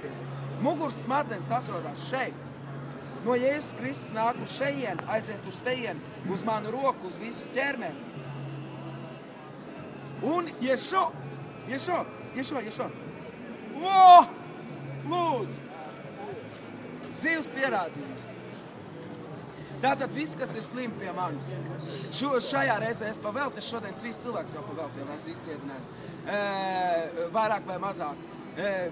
apspiesies. Muguras smadzenes atrodas šeit. No Jēzus Kristus nāk uz šejienu, aiziet uz tejienu, uz manu roku, uz visu ķermeni. Un Ješo. O! Lūdzu! Dzīves pierādījums. Tātad viss, kas ir slim pie manis. Šajā reizē es pavēltu, es šodien 3 cilvēkus jau pavēltu, jo es izciedinājis. Vairāk vai mazāk.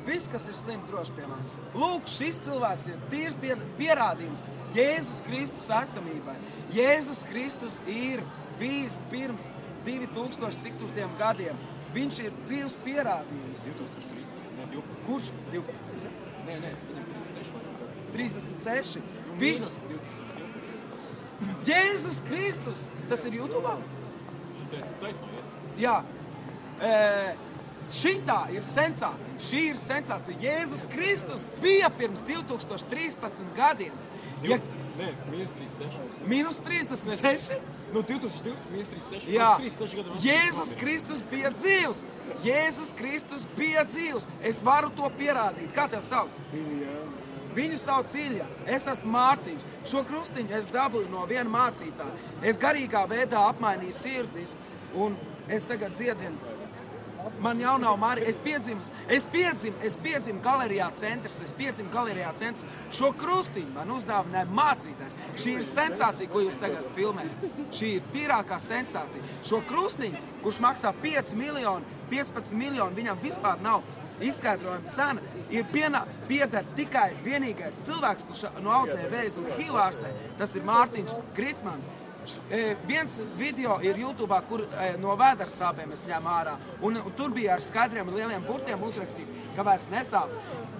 Viss, kas ir slim, droši pie manis. Lūk, šis cilvēks ir tīrs pierādījums Jēzus Kristus esamībai. Jēzus Kristus ir bijis pirms 2000 cik tur tiem gadiem. Viņš ir dzīves pierādījums. 2013, ne 12. Kurš? 12. Nē, viņam 36. 36. Mīnus 20. Jēzus Kristus. Tas ir YouTube? Tas ir taisnība. Jā. Šitā ir sensācija. Šī ir sensācija. Jēzus Kristus bija pirms 2013 gadiem. Nē, mīnus 36. Mīnus 36? No 2012 mīnus 36. Jā. 36 gadu Jēzus Kristus bija dzīvs. Jēzus Kristus bija dzīvs. Es varu to pierādīt. Kā tev sauc? Viņu sauc Ilja. Es esmu Mārtiņš. Šo krustiņu es dabūju no viena mācītāja. Es garīgā veidā apmainīju sirdis, un es tagad dziedinu. Man jau nav Marija. Es piedzimu galerijā centrs. Šo krustiņu man uzdāvināja mācītājs. Šī ir sensācija, ko jūs tagad filmējat. Šī ir tīrākā sensācija. Šo krustiņu, kurš maksā 5 miljoni, 15 miljoni, viņam vispār nav izskaidrojuma cena, ir pieder tikai vienīgais cilvēks, kurš audzēja vēzi un HIV ārstē. Tas ir Mārtiņš Gricmans. Viens video ir YouTube, kur no vēders sāpēm es ņēmu ārā. Un tur bija ar skaidriem lieliem burtiem uzrakstīts, ka vairs nesāp.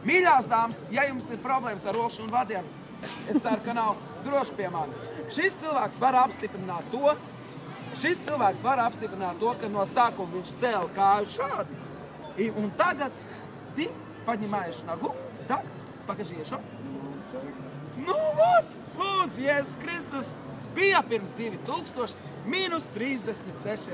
Mīļās dāmas, ja jums ir problēmas ar rošu un vadiem, es ceru, ka nav droši pie manis. Šis cilvēks var apstiprināt to, ka no sākuma viņš cēla kāju šādi. Un tagad ты поднимаешь ногу, так, покажи еще. Nu, вот, lūdzu, Jēzus Kristus bija pirms 2000 mīnus 36